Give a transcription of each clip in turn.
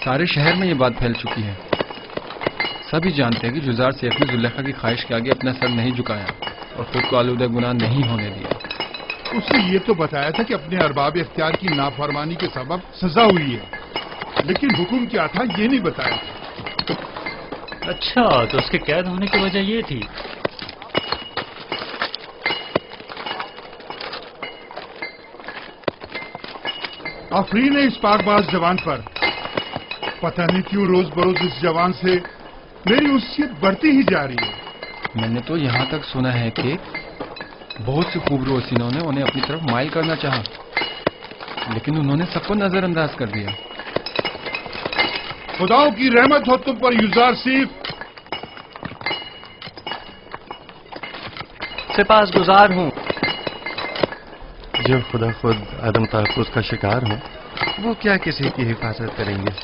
سارے شہر میں یہ بات پھیل چکی ہے. سبھی جانتے ہیں کہ جزار سیف نے زلیخا کی خواہش کے آگے اپنا سر نہیں جھکایا اور خود کو آلودہ گناہ نہیں ہونے دیا. اس نے یہ تو بتایا تھا کہ اپنے ارباب اختیار کی نافرمانی کے سبب سزا ہوئی ہے، لیکن حکم کیا تھا یہ نہیں بتایا تھا. اچھا، تو اس کے قید ہونے کی وجہ یہ تھی. آفرین ہے اس پاک باز جوان پر. پتہ نہیں کیوں روز بروز اس جوان سے میری انسیت بڑھتی ہی جا رہی ہے. میں نے تو یہاں تک سنا ہے کہ بہت سے خوبرو حسینوں نے انہیں اپنی طرف مائل کرنا چاہا، لیکن انہوں نے سب کو نظر انداز کر دیا. خداؤں کی رحمت ہو تم پر یزار سیف. سپاس گزار ہوں. جو خدا خود عدم تحفظ کا شکار ہوں وہ کیا کسی کی حفاظت کریں گے.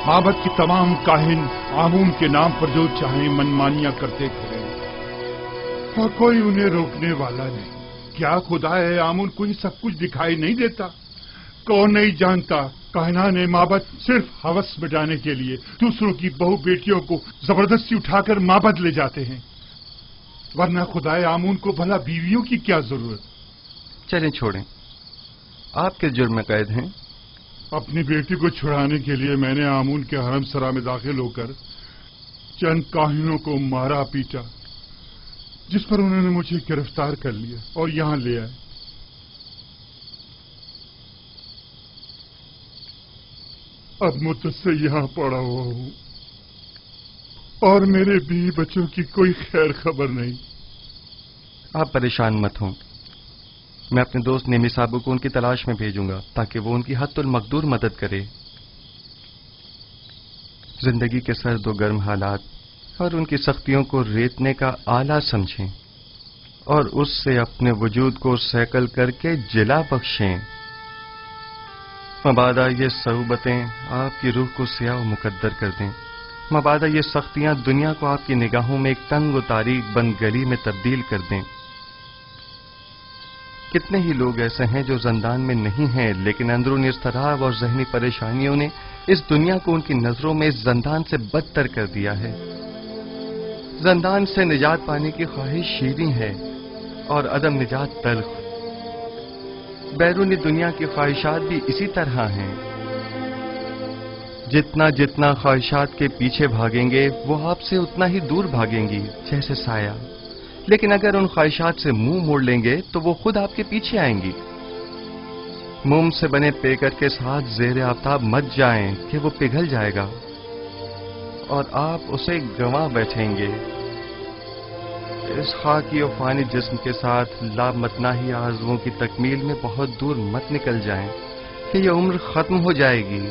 معبد کی تمام کاہن آمون کے نام پر جو چاہیں منمانیاں کرتے پھریں اور کوئی انہیں روکنے والا نہیں. کیا خدا ہے آمون کو یہ سب کچھ دکھائی نہیں دیتا؟ کون نہیں جانتا کاہنان معبد صرف ہوس مٹانے کے لیے دوسروں کی بہو بیٹیوں کو زبردستی اٹھا کر معبد لے جاتے ہیں، ورنہ خدا آمون کو بھلا بیویوں کی کیا ضرورت. چلیں چھوڑیں، آپ کس جرم میں قید ہیں؟ اپنی بیٹی کو چھڑانے کے لیے میں نے آمون کے حرم سرا میں داخل ہو کر چند کاہنوں کو مارا پیٹا، جس پر انہوں نے مجھے گرفتار کر لیا اور یہاں لے آئے. اب مدت سے یہاں پڑا ہوا ہوں اور میرے بیوی بچوں کی کوئی خیر خبر نہیں. آپ پریشان مت ہوں، میں اپنے دوست نیمی صاحب کو ان کی تلاش میں بھیجوں گا تاکہ وہ ان کی حد المقدور مدد کرے. زندگی کے سرد و گرم حالات اور ان کی سختیوں کو ریتنے کا آلہ سمجھیں اور اس سے اپنے وجود کو سیکل کر کے جلا بخشیں. مبادا یہ صعوبتیں آپ کی روح کو سیاہ و مقدر کر دیں. مبادا یہ سختیاں دنیا کو آپ کی نگاہوں میں ایک تنگ و تاریک بند گلی میں تبدیل کر دیں. کتنے ہی لوگ ایسے ہیں جو زندان میں نہیں ہیں، لیکن اندرونی اضطراب اور ذہنی پریشانیوں نے اس دنیا کو ان کی نظروں میں اس زندان سے بدتر کر دیا ہے. زندان سے نجات پانے کی خواہش شیریں ہے اور عدم نجات تلخ. بیرونی دنیا کی خواہشات بھی اسی طرح ہیں. جتنا جتنا خواہشات کے پیچھے بھاگیں گے وہ آپ سے اتنا ہی دور بھاگیں گی جیسے سایہ. لیکن اگر ان خواہشات سے منہ موڑ لیں گے تو وہ خود آپ کے پیچھے آئیں گی. موم سے بنے پیکر کے ساتھ زیر آفتاب مت جائیں کہ وہ پگھل جائے گا اور آپ اسے گنوا بیٹھیں گے. اس خاکی و فانی جسم کے ساتھ لامتناہی آرزوؤں کی تکمیل میں بہت دور مت نکل جائیں کہ یہ عمر ختم ہو جائے گی،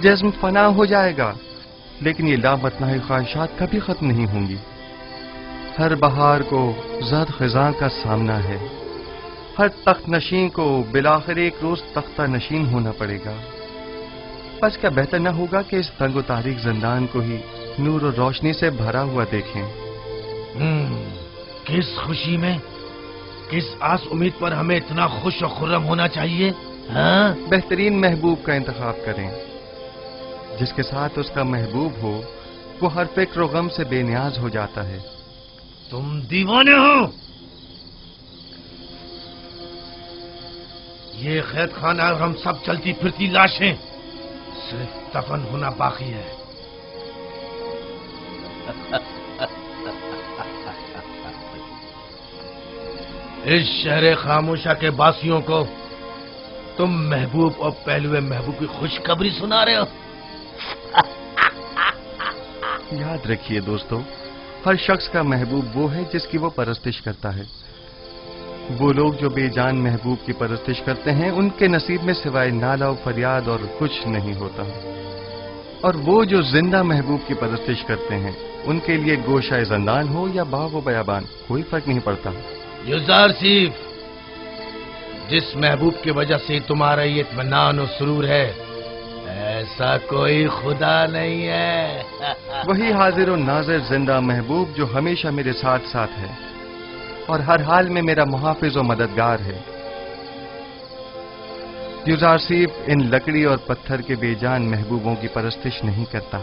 جسم فنا ہو جائے گا، لیکن یہ لامتناہی خواہشات کبھی ختم نہیں ہوں گی. ہر بہار کو زرد خزاں کا سامنا ہے. ہر تخت نشین کو بالآخر ایک روز تختہ نشین ہونا پڑے گا. بس کیا بہتر نہ ہوگا کہ اس تنگ و تاریک زندان کو ہی نور و روشنی سے بھرا ہوا دیکھیں. کس خوشی میں، کس آس امید پر ہمیں اتنا خوش و خرم ہونا چاہیے؟ ہاں، بہترین محبوب کا انتخاب کریں. جس کے ساتھ اس کا محبوب ہو وہ ہر فکر و غم سے بے نیاز ہو جاتا ہے. تم دیوانے ہو. یہ قید خانہ اور ہم سب چلتی پھرتی لاشیں، صرف دفن ہونا باقی ہے. اس شہر خاموشہ کے باسیوں کو तुम महबूब और पहलुए महबूब की खुशखबरी सुना रहे हो। याद रखिए दोस्तों, हर शख्स का महबूब वो है जिसकी वो परस्तिश करता है। वो लोग जो बेजान महबूब की परस्तिश करते हैं, उनके नसीब में सिवाय नाला और फरियाद और कुछ नहीं होता। और वो जो जिंदा महबूब की परस्तिश करते हैं, उनके लिए गोशाए ज़ंदान हो या बाग व बयाबान, कोई फर्क नहीं पड़ता। युजार सीफ, जिस महबूब की वजह से तुम्हारा ये इत्मीनान और सुरूर है, ऐसा कोई खुदा नहीं है। वही हाजिर और नाजिर जिंदा महबूब जो हमेशा मेरे साथ साथ है और हर हाल में मेरा मुहाफिज और मददगार है। युजारसीफ इन लकड़ी और पत्थर के बेजान महबूबों की परस्तिश नहीं करता।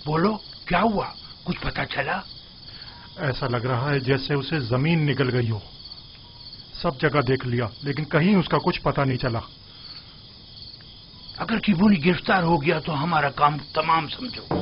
बोलो, क्या हुआ? कुछ पता चला? ऐसा लग रहा है जैसे उसे जमीन निकल गई हो। सब जगह देख लिया, लेकिन कहीं उसका कुछ पता नहीं चला। अगर किबूनी गिरफ्तार हो गया तो हमारा काम तमाम समझो।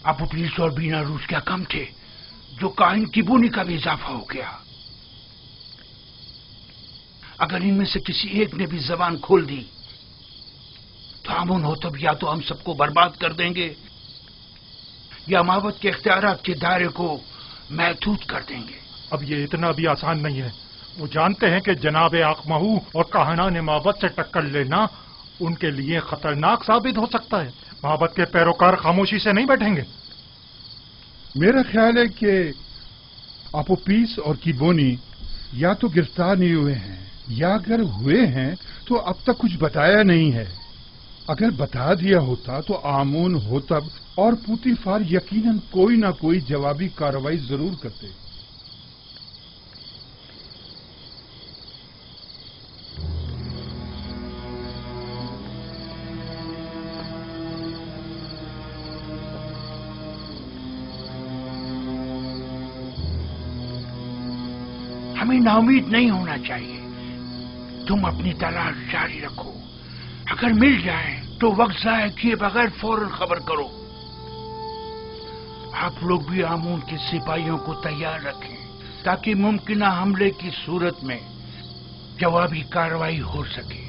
अब पुलिस और बीना रूस क्या कम थे, जो काहिन किबूनी का भी इजाफा हो गया। अगर इनमें से किसी एक ने भी जबान खोल दी तो अमन हो तब या तो हम सबको बर्बाद कर देंगे या मावत के इख्तियारात के दायरे को महदूद कर देंगे। अब ये इतना भी आसान नहीं है। वो जानते हैं कि जनाब आकमहू और कहानान माबत से टक्कर लेना उनके लिए खतरनाक साबित हो सकता है। माबत के पैरोकार खामोशी से नहीं बैठेंगे। मेरा ख्याल है कि अपोपीस और किबोनी या तो गिरफ्तार नहीं हुए हैं या अगर हुए हैं तो अब तक कुछ बताया नहीं है। अगर बता दिया होता तो आमून होतब और पुतीफार यकीनन कोई ना कोई जवाबी कार्रवाई जरूर करते। हमें नाउमीद नहीं होना चाहिए। तुम अपनी तलाश जारी रखो। अगर मिल जाए तो वक्त जाया किए बगैर फौरन खबर करो। आप लोग भी आमून के सिपाहियों को तैयार रखें ताकि मुमकिना हमले की सूरत में जवाबी कार्रवाई हो सके।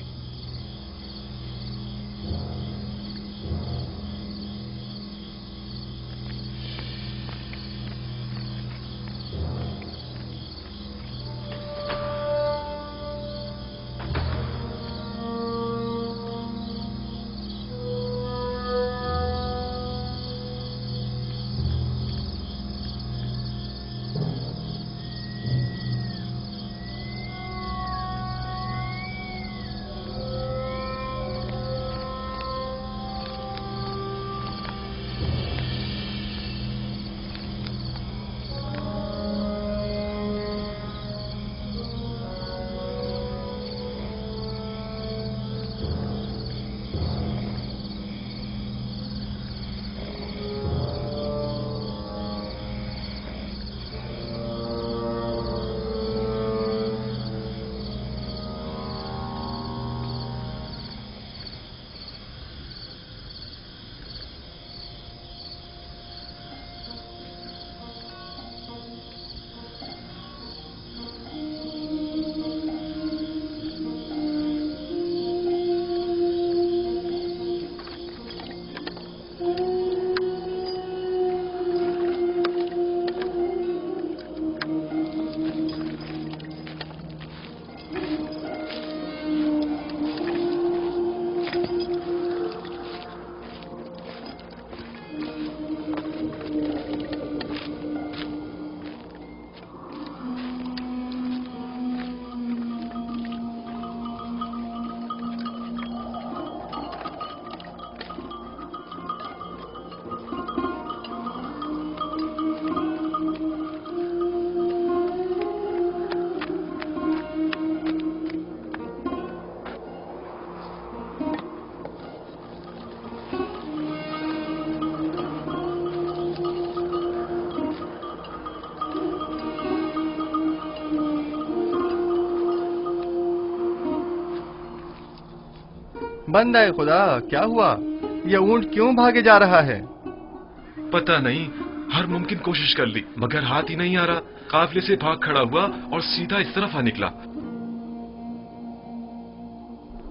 बंदा है खुदा, क्या हुआ? ये ऊंट क्यों भागे जा रहा है? पता नहीं, हर मुमकिन कोशिश कर ली मगर हाथ ही नहीं आ रहा। काफिले से भाग खड़ा हुआ और सीधा इस तरफ आ निकला।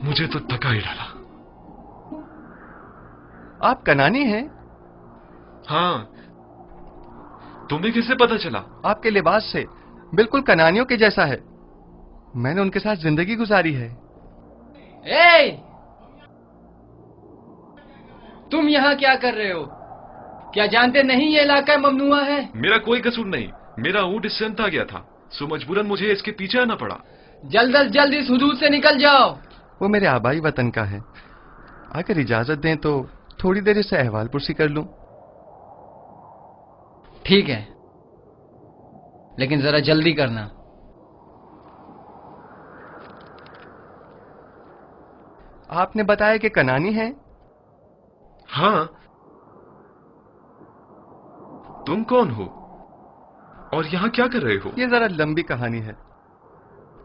मुझे तो थका ही डाला। आप कनानी हैं? हाँ, तुम्हें कैसे पता चला? आपके लिबास से बिल्कुल कनानियों के जैसा है। मैंने उनके साथ जिंदगी गुजारी है। ए! तुम यहाँ क्या कर रहे हो? क्या जानते नहीं ये इलाका ममनुआ है? मेरा कोई कसूर नहीं, मेरा ऊंट इससे अंत आ गया था, सो मजबूरन मुझे इसके पीछे आना पड़ा। जल्द अज जल्द इस हुदूद से निकल जाओ। वो मेरे आबाई वतन का है। अगर इजाजत दें तो थोड़ी देर इससे अहवाल पुरसी कर लूं। ठीक है, लेकिन जरा जल्दी करना। आपने बताया कि कनानी है? हाँ, तुम कौन हो और यहाँ क्या कर रहे हो? ये जरा लंबी कहानी है।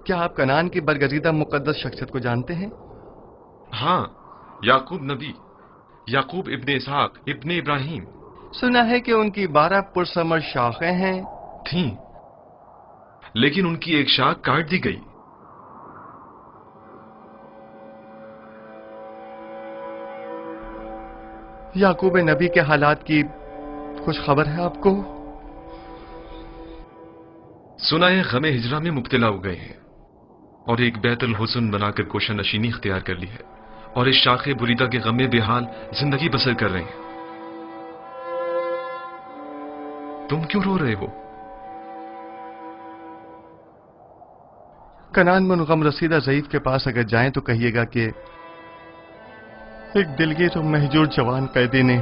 क्या आप कनान की बरगजीदा मुकद्दस शख्सियत को जानते हैं? हाँ, याकूब नबी, याकूब इब्ने इसहाक इब्ने इब्राहिम। सुना है कि उनकी 12 पुरसमर शाखें हैं। थीं, लेकिन उनकी एक शाख काट दी गई। याकूब नबी के हालात की कुछ खबर है आपको? सुना है गमे हिजरा में मुब्तला हो गए हैं और एक बैतुल हुस्न बनाकर कोशा नशीनी इख्तियार कर ली है और इस शाखे बुरीदा के गमे बेहाल जिंदगी बसर कर रहे हैं। तुम क्यों रो रहे हो? कनान में गम रसीदा ज़ईफ के पास अगर जाएं तो कहिएगा कि एक दिलगीर और महजूर जवान कैदी ने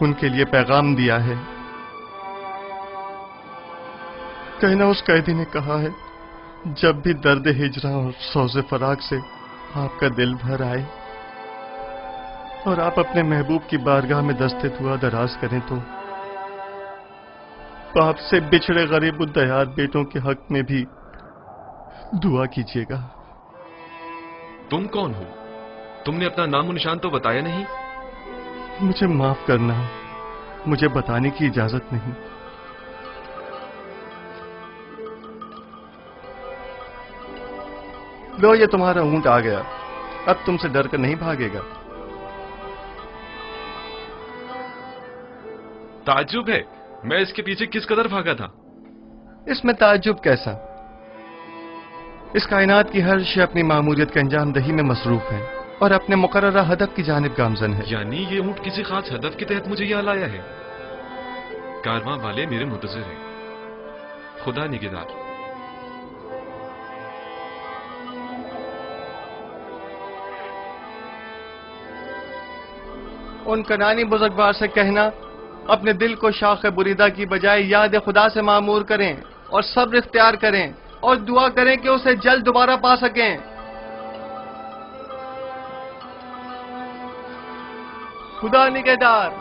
उनके लिए पैगाम दिया है। कहना उस कैदी ने कहा है, जब भी दर्द हिजरा और सौज़े फराक से आपका दिल भर आए और आप अपने महबूब की बारगाह में दस्ते दुआ दराज करें तो बाप से बिछड़े गरीब उद्दयार बेटों के हक में भी दुआ कीजिएगा। तुम कौन हो? तुमने अपना नामो निशान तो बताया नहीं। मुझे माफ करना, मुझे बताने की इजाजत नहीं। लो, ये तुम्हारा ऊंट आ गया, अब तुमसे डर कर नहीं भागेगा। ताज्जुब है, मैं इसके पीछे किस कदर भागा था। इसमें ताज्जुब कैसा? इस कायनात की हर शय अपनी मामूलियत के अंजाम दही में मसरूफ है और अपने मुकर्ररा हदफ की जानिब गामजन है। यानी ये ऊंट किसी खास हदफ के तहत मुझे यहाँ लाया है। कारवां वाले मेरे मुंतज़िर हैं। खुदा निगहदार। उन कनानी बुजुर्गवार से कहना अपने दिल को शाख बुरीदा की बजाय याद खुदा से मामूर करें और सब्र इख्तियार करें और दुआ करें कि उसे जल्द दोबारा पा सकें। खुदा निगहदार।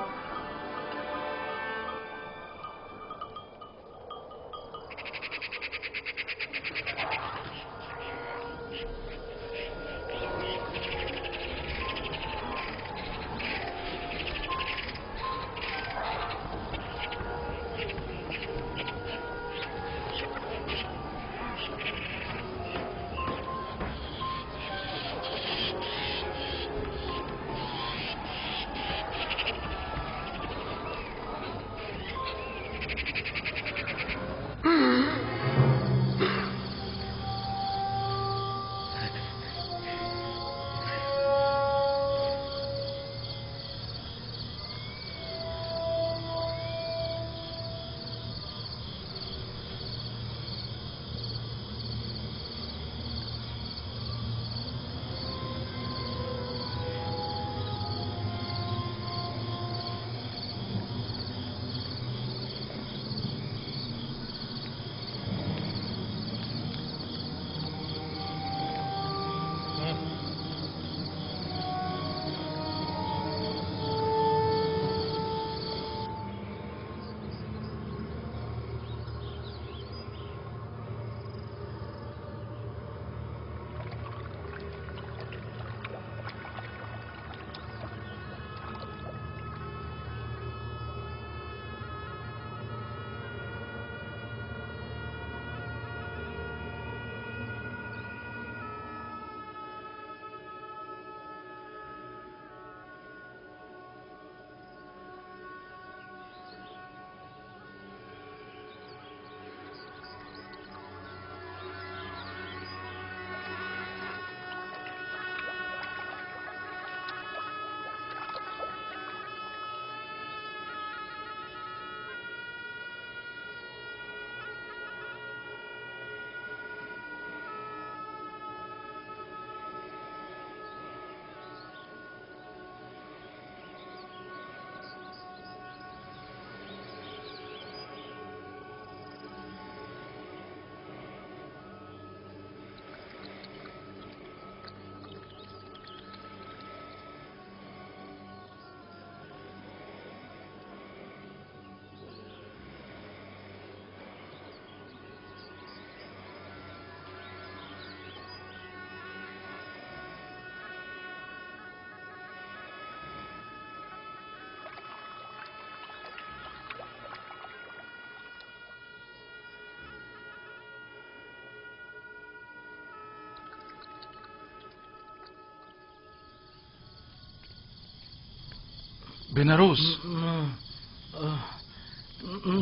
बेनारोस,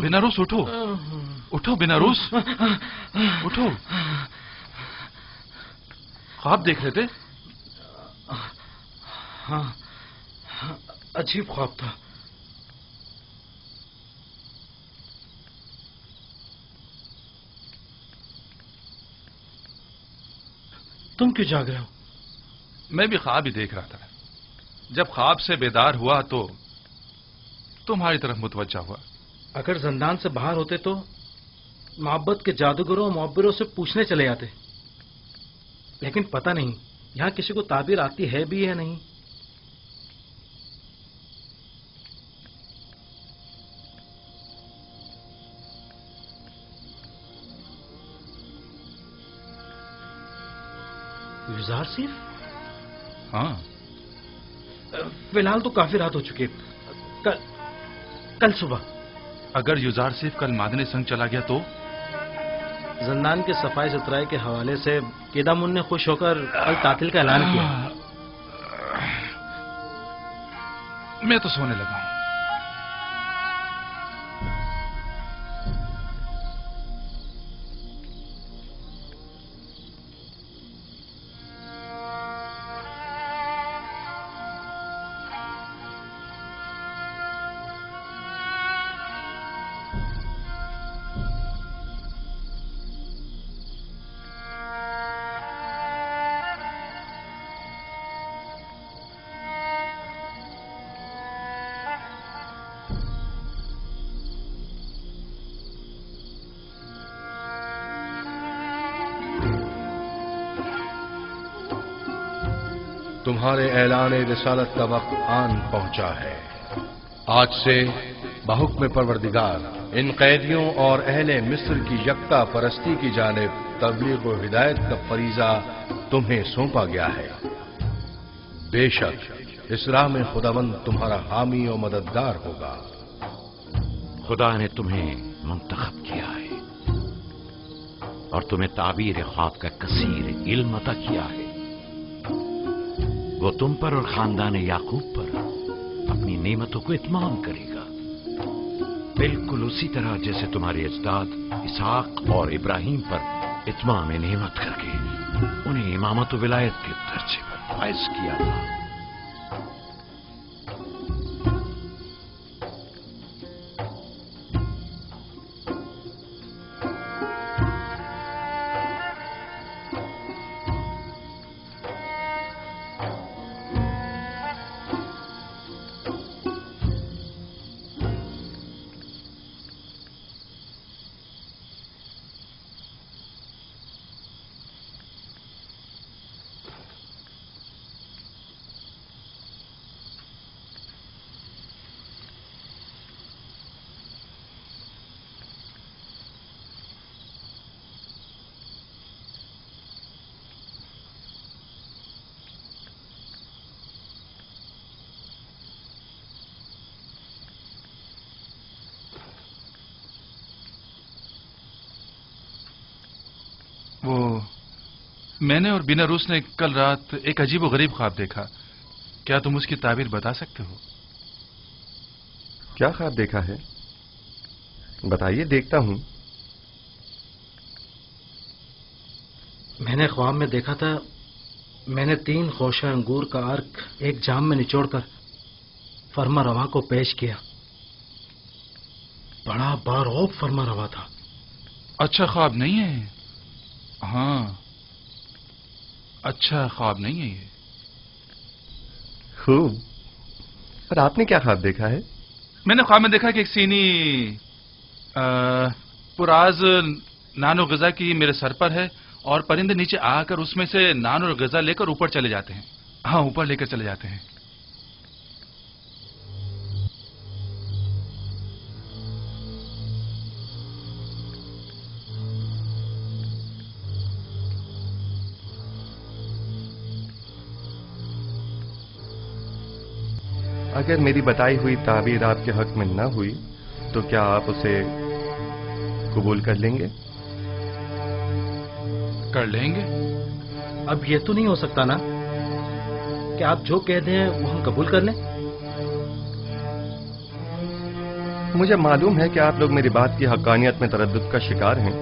बेनारोस उठो, उठो बेनारोस, उठो। ख्वाब देख रहे थे? हाँ, अजीब ख्वाब था। तुम क्यों जाग रहे हो? मैं भी ख्वाब ही देख रहा था। जब ख्वाब से बेदार हुआ तो तुम्हारी तरफ मुतवज्जा हुआ। अगर जिंदान से बाहर होते तो मोहब्बत के जादूगरों और मुअब्बिरों से पूछने चले जाते, लेकिन पता नहीं यहां किसी को ताबीर आती है भी या नहीं। युजार सिर्फ? हाँ, फिलहाल तो काफी रात हो चुकी है। कल सुबह अगर युजार सिर्फ कल मादने संग चला गया तो? जिंदान के सफाई सुथराई के हवाले से केदामुन ने खुश होकर कल तातिल का ऐलान किया। मैं तो सोने लगा हूं। तुम्हारे ऐलान रिसालत का वक्त आन पहुंचा है। आज से बहुक्म परवरदिगार इन कैदियों और अहले मिस्र की यकता परस्ती की जानिब तबलीग व हिदायत का फरीजा तुम्हें सौंपा गया है। बेशक इस राह में खुदावंद तुम्हारा हामी और मददगार होगा। खुदा ने तुम्हें मुंतखब किया है और तुम्हें ताबीर ख्वाब का कसीर इल्म अता किया है। वो तुम पर और खानदान याकूब पर अपनी नेमतों को इत्माम करेगा, बिल्कुल उसी तरह जैसे तुम्हारे अजदाद इसहाक और इब्राहिम पर इत्माम नेमत करके उन्हें इमामत व विलायत के दर्जे पर फाइज किया था। वो मैंने और बिनारूस ने कल रात एक अजीब व गरीब ख्वाब देखा। क्या तुम उसकी ताबीर बता सकते हो? क्या ख्वाब देखा है? बताइए, देखता हूं। मैंने ख्वाब में देखा था, मैंने 3 खोशा अंगूर का अर्क एक जाम में निचोड़कर फरमा रवा को पेश किया। बड़ा बारौब फरमा रवा था। अच्छा ख्वाब नहीं है। हाँ, अच्छा ख्वाब नहीं है ये। खूब। पर आपने क्या ख्वाब देखा है? मैंने ख्वाब में देखा कि एक सीनी पुराज नान और गजा की मेरे सर पर है और परिंदे नीचे आकर उसमें से नान और गजा लेकर ऊपर चले जाते हैं। हाँ, ऊपर लेकर चले जाते हैं। अगर मेरी बताई हुई ताबीर आपके हक में न हुई तो क्या आप उसे कबूल कर लेंगे? कर लेंगे। अब ये तो नहीं हो सकता ना कि आप जो कह दें वो हम कबूल कर लें? مجھے معلوم ہے کہ آپ لوگ میری بات کی حقانیت میں تردد کا شکار ہیں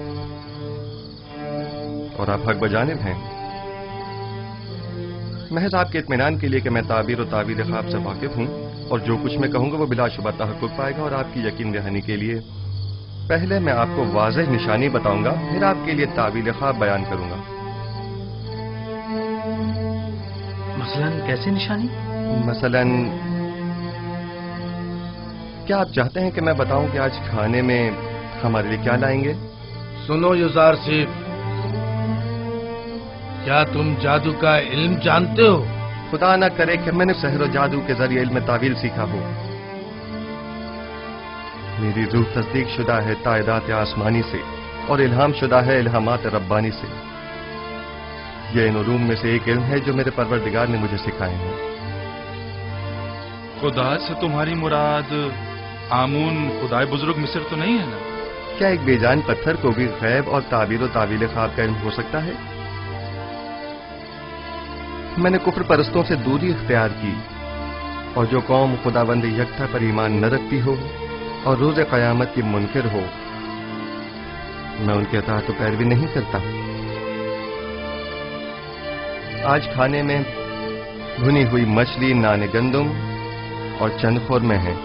اور آپ حق بجانب ہیں. محض آپ کے اطمینان کے لیے کہ میں تعبیر و تعویل خواب سے واقف ہوں اور جو کچھ میں کہوں گا وہ بلا شبہ تحقق پائے گا، اور آپ کی یقین دہانی کے لیے پہلے میں آپ کو واضح نشانی بتاؤں گا، پھر آپ کے لیے تعویل خواب بیان کروں گا. مثلاً کیسی نشانی؟ مثلاً کیا آپ چاہتے ہیں کہ میں بتاؤں کہ آج کھانے میں ہمارے لیے کیا لائیں گے؟ سنو یوزارسیف، کیا تم جادو کا علم جانتے ہو؟ خدا نہ کرے کہ میں نے سحر و جادو کے ذریعے علم تعویل سیکھا ہو. میری روح تصدیق شدہ ہے تائیدات آسمانی سے اور الہام شدہ ہے الہامات ربانی سے. یہ ان علوم میں سے ایک علم ہے جو میرے پروردگار نے مجھے سکھائے ہیں. خدا سے تمہاری مراد آمون خدائے بزرگ مصر تو نہیں ہے نا؟ کیا ایک بے جان پتھر کو بھی غیب اور تعبیر و تعویل خواب کا علم ہو سکتا ہے؟ میں نے کفر پرستوں سے دوری اختیار کی، اور جو قوم خداوند یکتا پر ایمان نہ رکھتی ہو اور روز قیامت کی منکر ہو، میں ان کے اطاعت و پیروی نہیں کرتا. آج کھانے میں بھنی ہوئی مچھلی، نان گندم اور چند خورمے ہیں.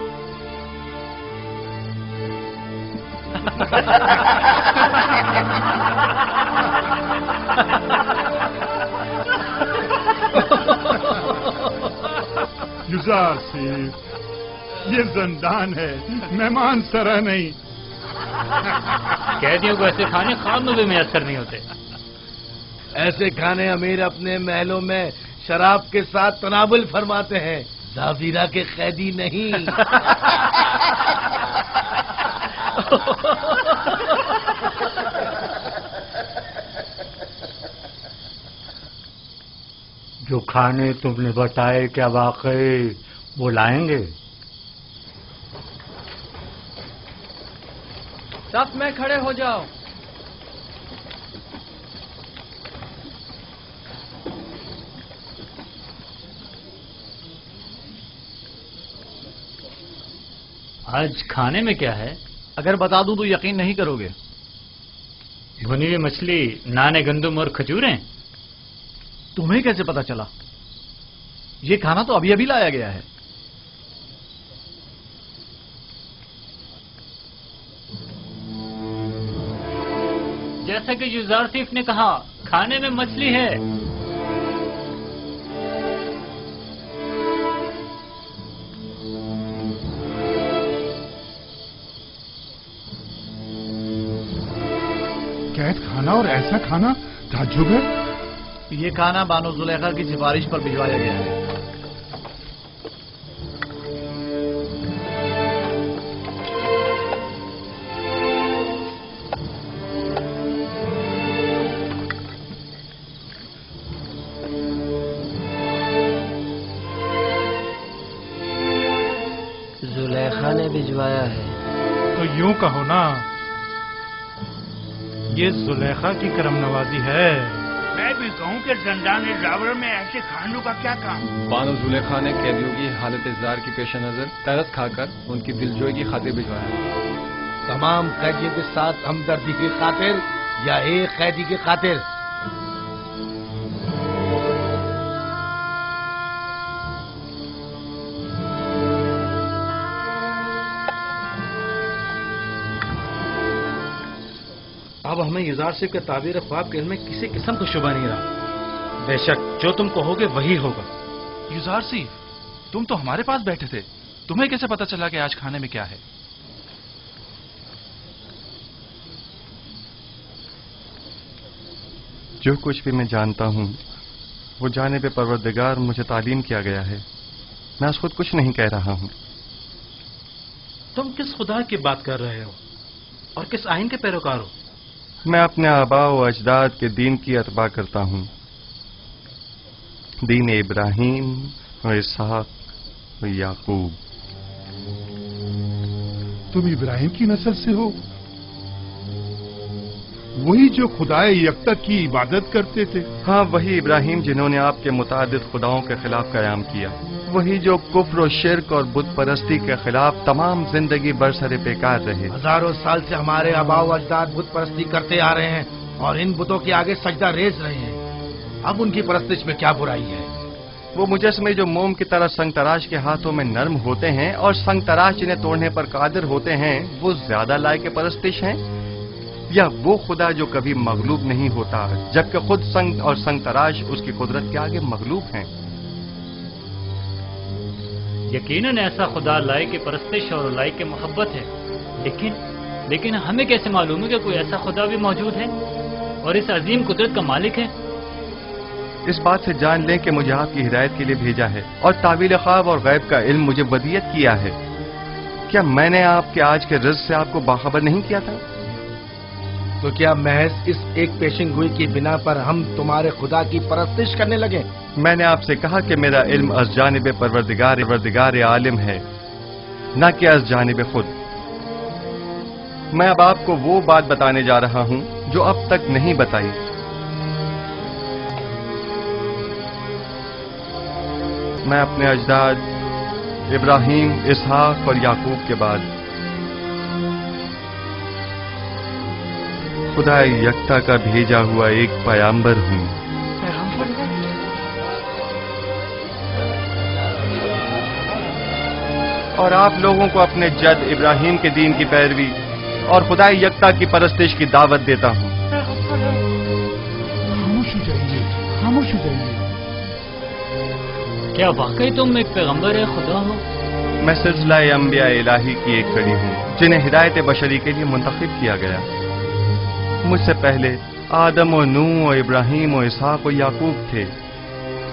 یوزارسیف، یہ زندان ہے، مہمان سرا نہیں. قیدیوں کو ایسے کھانے خواب میں بھی میسر نہیں ہوتے. ایسے کھانے امیر اپنے محلوں میں شراب کے ساتھ تناول فرماتے ہیں، زاویرہ کے قیدی نہیں. جو کھانے تم نے بتائے کیا واقعی وہ لائیں گے؟ صف میں کھڑے ہو جاؤ. آج کھانے میں کیا ہے؟ اگر بتا دوں تو یقین نہیں کرو گے. بھنی ہوئی مچھلی، نان گندم اور کھجوریں. تمہیں کیسے پتا چلا؟ یہ کھانا تو ابھی ابھی لایا گیا ہے. جیسا کہ یوزارسیف نے کہا، کھانے میں مچھلی ہے. قید کھانا اور ایسا کھانا تعجب ہے. یہ کھانا بانو زلیخا کی سفارش پر بھجوایا گیا ہے. زلیخا نے بھجوایا ہے. تو یوں کہو نا، یہ زلیخا کی کرم نوازی ہے. میں بھی کہوں کہ زندان راور میں ایسے کھانوں کا کیا کام؟ بانو زلیخا نے قیدیوں کی حالت اضطرار کے پیش نظر ترس کھا کر ان کی دلجوئی کی خاطر بھجوایا. تمام قیدیوں کے ساتھ ہمدردی کی خاطر یا ایک قیدی کی خاطر؟ اب ہمیں یوزارسیف کے تعبیر خواب کے علم میں کسی قسم کا شبہ نہیں رہا. بے شک جو تم کہو گے وہی ہوگا. یوزارسیف، تم تو ہمارے پاس بیٹھے تھے، تمہیں کیسے پتا چلا کہ آج کھانے میں کیا ہے؟ جو کچھ بھی میں جانتا ہوں وہ جانب پروردگار مجھے تعلیم کیا گیا ہے. میں اس خود کچھ نہیں کہہ رہا ہوں. تم کس خدا کی بات کر رہے ہو اور کس آئین کے پیروکار ہو؟ میں اپنے آباء و اجداد کے دین کی اتباع کرتا ہوں. دین ابراہیم و اسحاق و یعقوب. تم ابراہیم کی نسل سے ہو؟ वही जो खुदाए यकता की इबादत करते थे। हाँ, वही इब्राहिम जिन्होंने आपके मुतादिद खुदाओं के खिलाफ कयाम किया, वही जो कुफ्र और शिर्क और बुत परस्ती के खिलाफ तमाम जिंदगी बरसरे बेकार रहे। हजारों साल से हमारे आबाओ अजदाद बुत परस्ती करते आ रहे हैं और इन बुतों के आगे सजदा रेज रहे हैं। अब उनकी परस्तिश में क्या बुराई है? वो मुजस्मे जो मोम की तरह संग तराश के हाथों में नर्म होते हैं और संग तराश जिन्हें तोड़ने पर कादिर होते हैं, वो ज्यादा लायक परस्तिश हैं, या वो खुदा जो कभी मगलूब नहीं होता जबकि खुद संग और संग तराश उसकी कुदरत के आगे मगलूब हैं? यकीनन ऐसा खुदा लायक की परस्तिश और लायक की मोहब्बत है, लेकिन हमें कैसे मालूम है कि कोई ऐसा खुदा भी मौजूद है और इस अजीम कुदरत का मालिक है? इस बात से जान लें कि मुझे आपकी हिदायत के लिए भेजा है और तावील ख्वाब और गैब का इल्म मुझे वदियत किया है। क्या मैंने आपके आज के रिज़्क़ से आपको बाखबर नहीं किया था? तो क्या महज इस एक पेशिंगोई की बिना पर हम तुम्हारे खुदा की परस्तिश करने लगे? मैंने आपसे कहा कि मेरा इल्म अज़ जानिब परवरदिगार आलिम है, न कि अज़ जानिब खुद। मैं अब आपको वो बात बताने जा रहा हूं जो अब तक नहीं बताई। मैं अपने अजदाद इब्राहिम, इसहाक और याकूब के बाद खुदा यकता का भेजा हुआ एक पैगंबर हूं। और आप लोगों को अपने जद इब्राहिम के दीन की पैरवी और खुदा यकता की परस्तिश की दावत देता हूं। खामोश हो जाइए, खामोश हो जाइए। क्या वाकई तुम एक पैगंबर है खुदा हो? मैं सिलसिला अंबिया इलाही की एक कड़ी हूं जिन्हें हिदायत बशरी के लिए मुंतखब किया गया। मुझसे पहले आदम और नूह और इब्राहिम और इसहाक और याकूब थे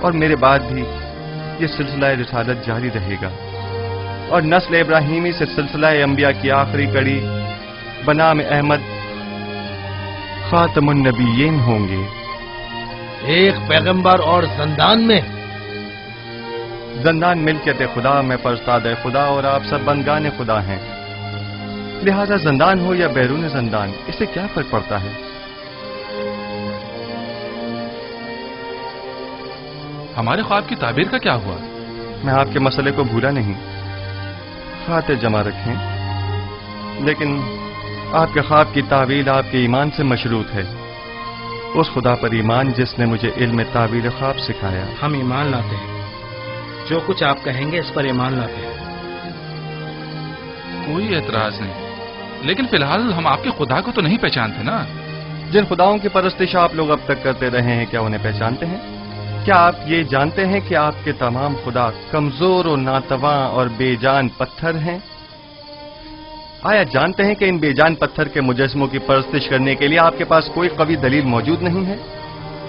और मेरे बाद भी ये सिलसिला रिसालत जारी रहेगा और नस्ल इब्राहिमी से सिलसिला अंबिया की आखिरी कड़ी बनाम अहमद खातमुन नबीयीन होंगे। एक पैगंबर और जंदान में? जंदान मिल्कियत खुदा में परस्ताद खुदा और आप सब बंदगान खुदा हैं, लिहाजा जंदान हो या बैरून जंदान इससे क्या फर्क पड़ता है? हमारे ख्वाब की ताबीर का क्या हुआ? मैं आपके मसले को भूला नहीं, खातिर जमा रखें, लेकिन आपके ख्वाब की तावील आपके ईमान से मशरूत है, उस खुदा पर ईमान जिसने मुझे इल्म तावील ख्वाब सिखाया। हम ईमान लाते हैं, जो कुछ आप कहेंगे इस पर ईमान लाते हैं। कोई एतराज नहीं, लेकिन फिलहाल हम आपके खुदा को तो नहीं पहचानते ना। जिन खुदाओं की परस्तिश आप लोग अब तक करते रहे हैं, क्या उन्हें पहचानते हैं? क्या आप ये जानते हैं कि आपके तमाम खुदा कमजोर और नातवा और बेजान पत्थर हैं? आया जानते हैं कि इन बेजान पत्थर के मुजस्मों की परस्तिश करने के लिए आपके पास कोई कवी दलील मौजूद नहीं है,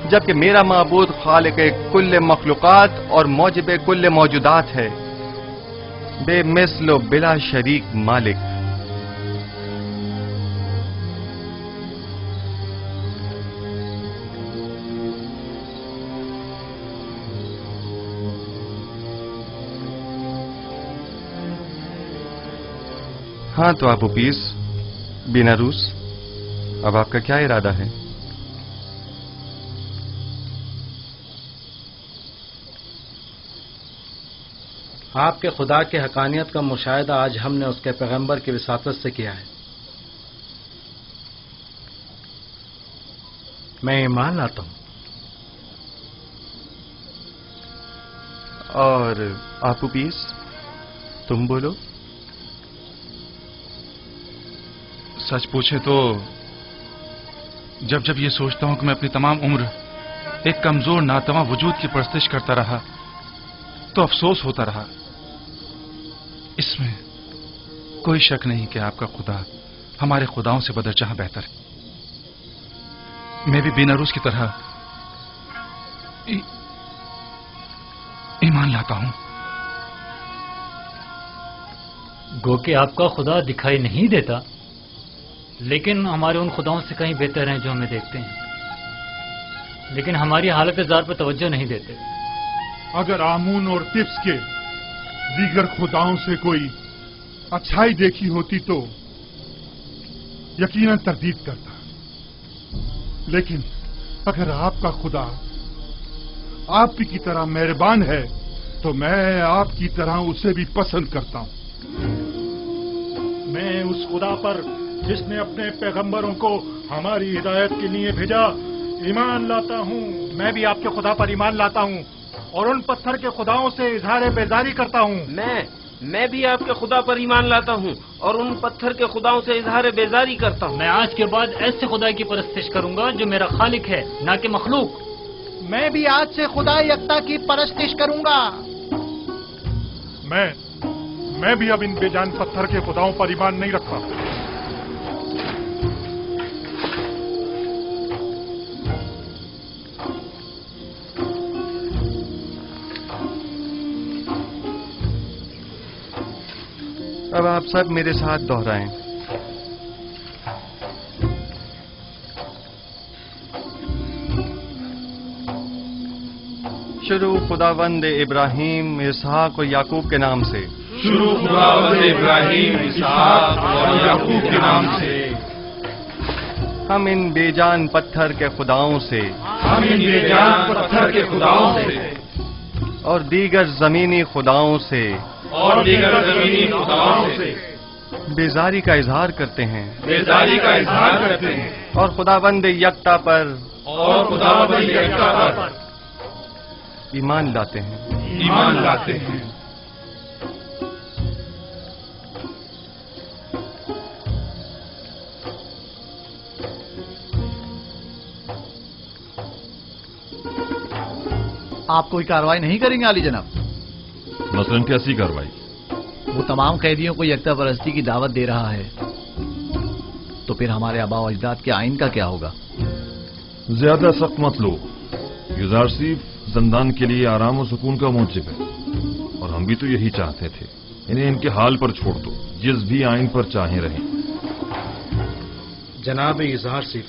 जबकि मेरा माबूद खालिक कुल्ले मखलूकात और मौजिब कुल्ले मौजूदात है, बेमिस्ल बिला शरीक मालिक। हाँ तो आप उपीस बीनारूस, अब आपका क्या इरादा है? आपके खुदा के हकानियत का मुशाहिदा आज हमने उसके पैगंबर की विसातत से किया है। मैं ईमान लाता हूं। और आप उपीस, तुम बोलो। सच पूछे तो जब जब ये सोचता हूं कि मैं अपनी तमाम उम्र एक कमजोर नातवा वजूद की परस्तिश करता रहा तो अफसोस होता रहा। इसमें कोई शक नहीं कि आपका खुदा हमारे खुदाओं से बदरजहां बेहतर है। मैं भी बीनारूस की तरह ईमान लाता हूं। गो कि आपका खुदा दिखाई नहीं देता, लेकिन हमारे उन खुदाओं से कहीं बेहतर हैं जो हमें देखते हैं, लेकिन हमारी हालत ज़ार पर तवज्जो नहीं देते। अगर आमून और तिब्स के दीगर खुदाओं से कोई अच्छाई देखी होती तो यकीनन तरदीद करता, लेकिन अगर आपका खुदा आपकी की तरह मेहरबान है तो मैं आपकी तरह उसे भी पसंद करता हूं। मैं उस खुदा पर जिसने अपने पैगंबरों को हमारी हिदायत के लिए भेजा ईमान लाता हूं। मैं भी आपके खुदा पर ईमान लाता हूं और उन पत्थर के खुदाओं से इजहार बेजारी करता हूं। मैं भी आपके खुदा पर ईमान लाता हूं और उन पत्थर के खुदाओं से इजहार बेजारी करता हूं। मैं आज के बाद ऐसे खुदा की परस्तिश करूंगा जो मेरा खालिक है, ना कि मखलूक। मैं भी आज से खुदा यकता की परस्तिश करूंगा। मैं भी अब इन बेजान पत्थर के खुदाओं पर ईमान नहीं रखता। अब आप सब मेरे साथ दोहराएं। शुरू खुदावंद इब्राहिम, इसहाक और याकूब के नाम से। शुरू खुदावंद इब्राहिम, इसहाक और याकूब के नाम से। हम इन बेजान पत्थर के खुदाओं से, हम इन बेजान पत्थर के खुदाओं से और दीगर जमीनी खुदाओं से और दीगर जमीनी खुदाओं से बेजारी का इजहार करते हैं, बेजारी का इजहार करते हैं और खुदावंद यकता पर ईमान लाते हैं, ईमान लाते हैं। आप कोई कार्रवाई नहीं करेंगे आली जनाब? मसलन कैसी कार्रवाई? वो तमाम कैदियों को यकता परस्ती की दावत दे रहा है, तो फिर हमारे आबा और अजदाद के आइन का क्या होगा? ज्यादा सख्त मत लो। गुजार सिर्फ जिंदान के लिए आराम और सुकून का मूजिब है, और हम भी तो यही चाहते थे। इन्हें इनके हाल पर छोड़ दो, जिस भी आइन पर चाहे रहें। जनाब इजहार सिर्फ,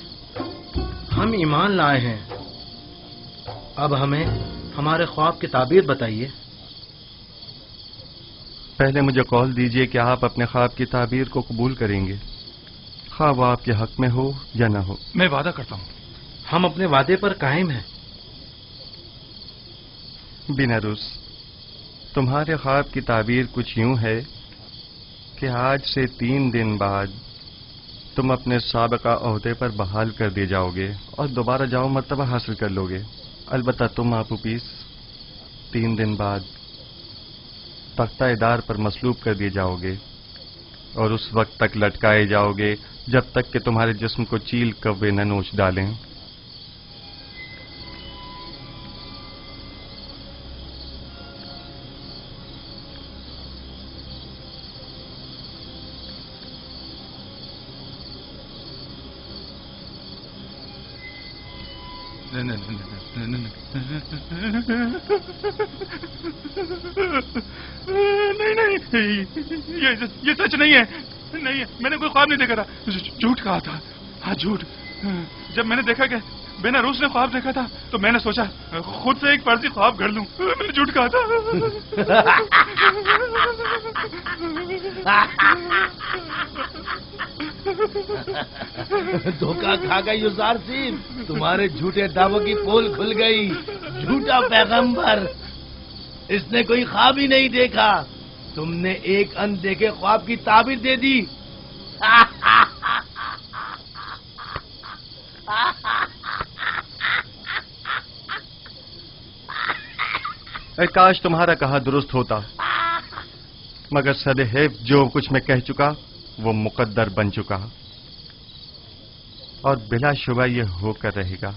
हम ईमान लाए हैं, अब हमें हमारे ख्वाब की ताबीर बताइए। पहले मुझे कौल दीजिए कि आप अपने ख्वाब की ताबीर को कबूल करेंगे, ख्वाब वो आपके हक में हो या ना हो। मैं वादा करता हूं। हम अपने वादे पर कायम हैं। बिनारुस, तुम्हारे ख्वाब की ताबीर कुछ यूं है कि आज से 3 दिन बाद तुम अपने साबिका ओहदे पर बहाल कर दिए जाओगे और दोबारा जाओ मर्तबा हासिल कर लोगे। अलबत्ता तुम आपू पीस 3 दिन बाद तख्ता-ए-दार पर मसलूब कर दिए जाओगे और उस वक्त तक लटकाए जाओगे जब तक कि तुम्हारे जिस्म को चील कव्वे न नोच डालें। नहीं, ये सच नहीं है। नहीं, मैंने कोई ख्वाब नहीं देखा था, झूठ कहा था। हाँ, झूठ। जब मैंने देखा कि बेनारूस ने ख्वाब देखा था तो मैंने सोचा खुद से एक फर्जी ख्वाब गढ़ लूं। मैंने झूठ कहा था। धोखा खा गई युजार सिंह, तुम्हारे झूठे दावों की पोल खुल गई। झूठा पैगंबर, इसने कोई ख्वाब ही नहीं देखा। तुमने एक अनदेखे ख्वाब की ताबीर दे दी। काश तुम्हारा कहा दुरुस्त होता, मगर सदैव जो कुछ मैं कह चुका वो मुकद्दर बन चुका और बिला शुबा ये होकर रहेगा।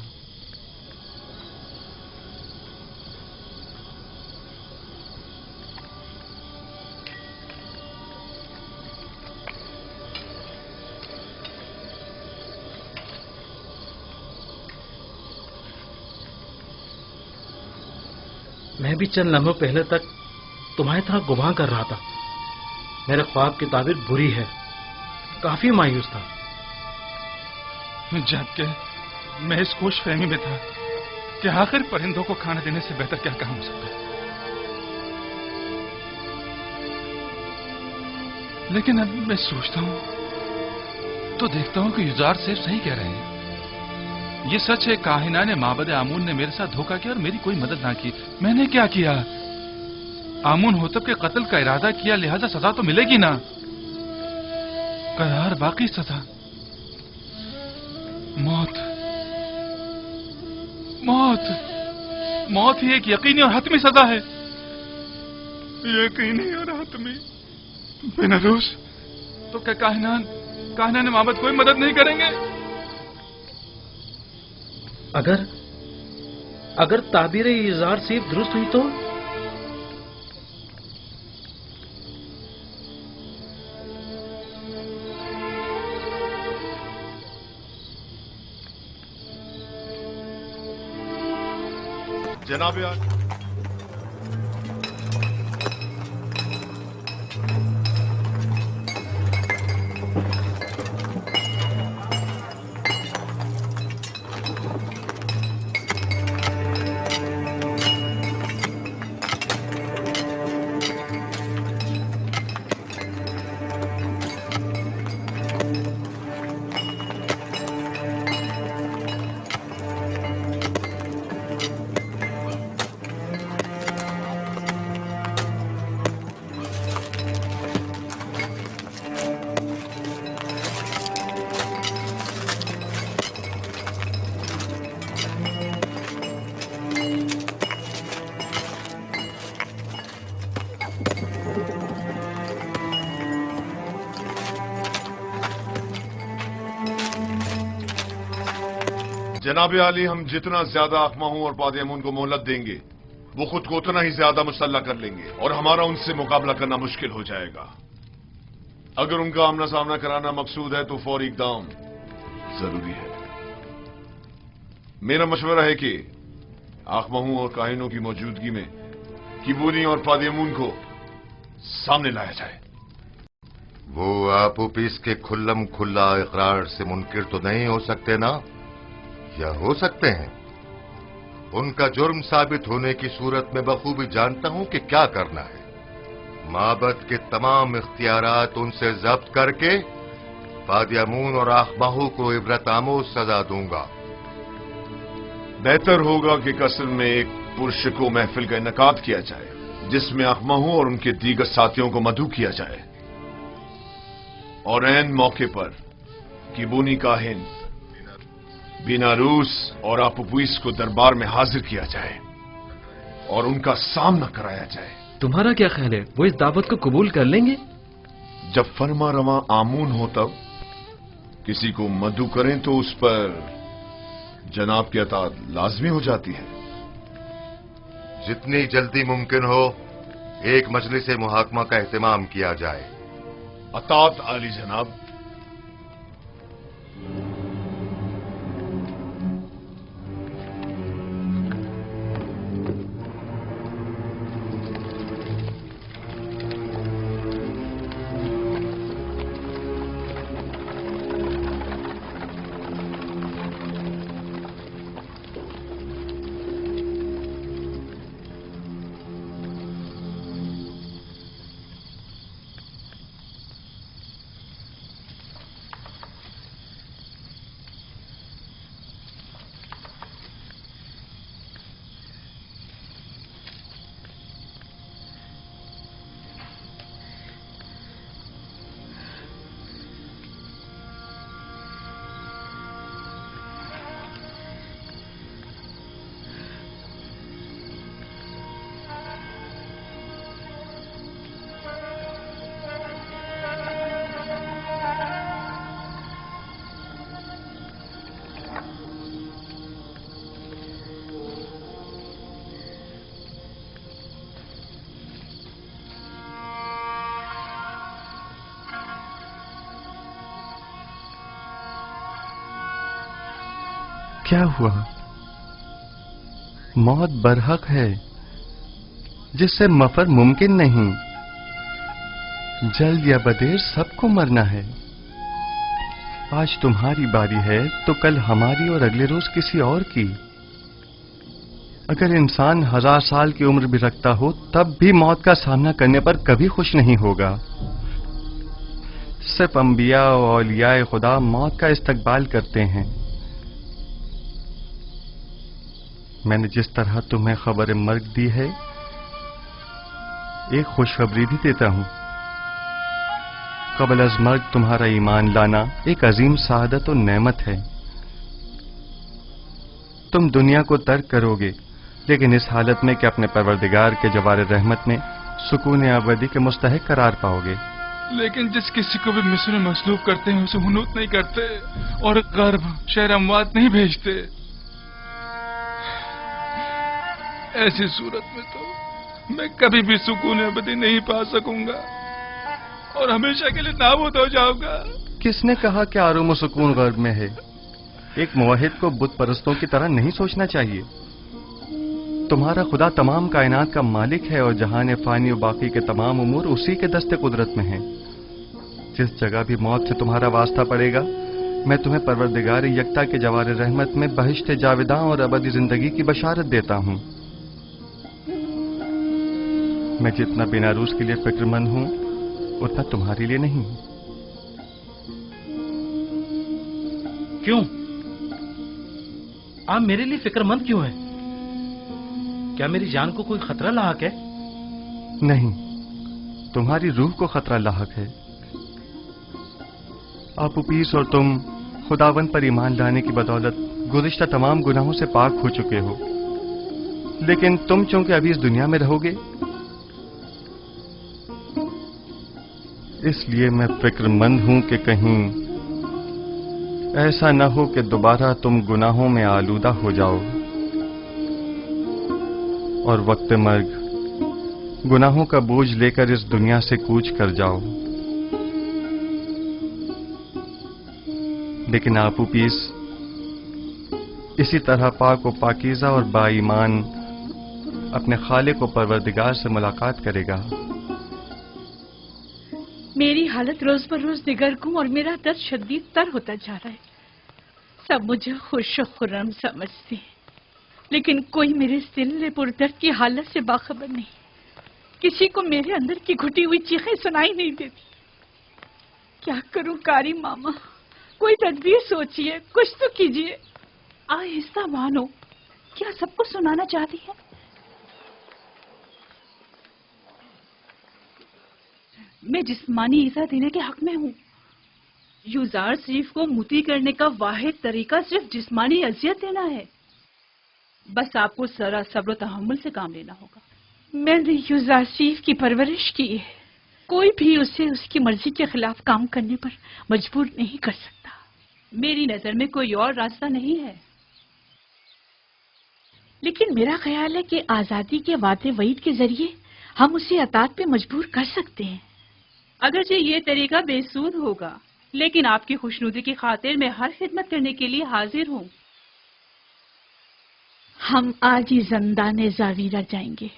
मैं भी चंद लम्हों पहले तक तुम्हारी तरह गुमान कर रहा था। मेरे ख्वाब की ताबीर बुरी है, काफी मायूस था। जबकि मैं इस खुश फहमी में था कि आखिर परिंदों को खाना देने से बेहतर क्या काम हो सकता है। लेकिन अब मैं सोचता हूं तो देखता हूं कि युजार सिर्फ सही कह रहे हैं। ये सच है, काहिना ने माबद आमून ने मेरे साथ धोखा किया और मेरी कोई मदद ना की। मैंने क्या किया? आमून होतब के कत्ल का इरादा किया, लिहाजा सजा तो मिलेगी ना। करार बाकी सजा मौत। मौत मौत ही एक यकीनी और हतमी सजा है। यकीनी और हतमी। बेनारूस, तो क्या काहिना ने माबद कोई मदद नहीं करेंगे? अगर ताबीर इज़ार सिर्फ दुरुस्त हुई तो? जनाब जनाब आली, हम जितना ज्यादा अखमाहू और पादेमून को मोहलत देंगे वो खुद को उतना ही ज्यादा मुसल्ला कर लेंगे और हमारा उनसे मुकाबला करना मुश्किल हो जाएगा। अगर उनका आमना सामना कराना मकसूद है तो फौरी इकदाम जरूरी है। मेरा मशवरा है कि आखमाहू और काहिनों की मौजूदगी में किबूनी और पादेमून को सामने लाया जाए। वो आपू पीस के खुल्लम खुल्ला इकरार से मुनकिर तो नहीं हो सकते ना, या हो सकते हैं? उनका जुर्म साबित होने की सूरत में बखूबी जानता हूं कि क्या करना है। माबद के तमाम इख्तियारात उनसे जब्त करके पादियामून और आखमाहू को इबरत आमोज सजा दूंगा। बेहतर होगा कि कसर में एक पुरशको महफिल का इनकाद किया जाए जिसमें आखमाहू और उनके दीगर साथियों को मदऊ किया जाए और ऐन मौके पर किबूनी काहिन बेनारूस और आपुपुइस को दरबार में हाजिर किया जाए और उनका सामना कराया जाए। तुम्हारा क्या ख्याल है, वो इस दावत को कबूल कर लेंगे? जब फरमा रवा आमून हो तब किसी को मदऊ करें तो उस पर जनाब की अतात लाजमी हो जाती है। जितनी जल्दी मुमकिन हो एक मजलिस मुहाकमा का एहतमाम किया जाए। अतात आली जनाब। क्या हुआ? मौत बरहक है जिससे मफर मुमकिन नहीं। जल्द या बदेर सबको मरना है। आज तुम्हारी बारी है तो कल हमारी और अगले रोज किसी और की। अगर इंसान 1000 साल की उम्र भी रखता हो तब भी मौत का सामना करने पर कभी खुश नहीं होगा। सिर्फ अंबिया और औलियाए खुदा मौत का इस्तकबाल करते हैं। मैंने जिस तरह तुम्हें खबर मर्ग दी है, एक खुशखबरी भी देता हूं। कबल अज मर्ग तुम्हारा ईमान लाना एक अजीम सआदत और नेमत है। तुम दुनिया को तर्क करोगे, लेकिन इस हालत में कि अपने परवरदिगार के जवार रहमत में सुकून अबदी के मुस्तहिक करार पाओगे। लेकिन जिस किसी को भी मिस्र में मसलूब करते हैं उसे हुनूत नहीं करते और गर्भ शहर अमवात नहीं भेजते। ऐसी सूरत में तो मैं कभी भी सुकून अबदी नहीं पा सकूंगा और हमेशा के लिए नाबूद हो जाऊंगा। किसने कहा कि आराम और सुकून गर्भ में है? एक मुवहिद को बुत परस्तों की तरह नहीं सोचना चाहिए। तुम्हारा खुदा तमाम कायनात का मालिक है और जहान फानी और बाकी के तमाम उमूर उसी के दस्ते कुदरत में हैं। जिस जगह भी मौत से तुम्हारा वास्ता पड़ेगा, मैं तुम्हें परवरदिगार यकता के जवार रहमत में बहिश्त जाविदा और अबदी जिंदगी की बशारत देता हूं। मैं जितना बेनारूस के लिए फिक्रमंद हूं, उतना तुम्हारे लिए नहीं। क्यों? आप मेरे लिए फिक्रमंद क्यों हैं? क्या मेरी जान को कोई खतरा लाहक है? नहीं, तुम्हारी रूह को खतरा लाहक है। आप उपीस और तुम खुदावन पर ईमान लाने की बदौलत गुज़िश्ता तमाम गुनाहों से पाक हो चुके हो। लेकिन तुम चूंकि अभी इस दुनिया में रहोगे, इसलिए मैं फिक्रमंद हूं कि कहीं ऐसा न हो कि दोबारा तुम गुनाहों में आलूदा हो जाओ और वक्त मर्ग गुनाहों का बोझ लेकर इस दुनिया से कूच कर जाओ। लेकिन आपू पीस इसी तरह पाक व पाकीज़ा और बाईमान अपने खालिक व परवरदिगार से मुलाकात करेगा। मेरी हालत रोज बर रोज निगरगुम और मेरा दर्द शदीद तर होता जा रहा है। सब मुझे खुश और खुर्रम समझते हैं, लेकिन कोई मेरे दिल पुरदर्द की हालत से बाखबर नहीं। किसी को मेरे अंदर की घुटी हुई चीखें सुनाई नहीं देती। क्या करूं कारी मामा? कोई तदबीर सोचिए, कुछ तो कीजिए। आहिस्ता मानो, क्या सबको सुनाना चाहती है? मैं जिस्मानी ईजा देने के हक में हूँ। यूजार शरीफ को मुती करने का वाहिद तरीका सिर्फ जिस्मानी अजियत देना है। बस आपको जरा सब्र तहम्मुल से काम लेना होगा। मैंने यूजार शरीफ की परवरिश की है। कोई भी उसे उसकी मर्जी के खिलाफ काम करने पर मजबूर नहीं कर सकता। मेरी नजर में कोई और रास्ता नहीं है। लेकिन मेरा ख्याल है कि आजादी के वादे वईद के जरिए हम उसे अतात पे मजबूर कर सकते हैं। अगरचे ये तरीका बेसूद होगा, लेकिन आपकी खुशनुदी की खातिर मैं हर खिदमत करने के लिए हाजिर हूँ। हम आज ही ज़ंदान ज़ावीरा जाएंगे।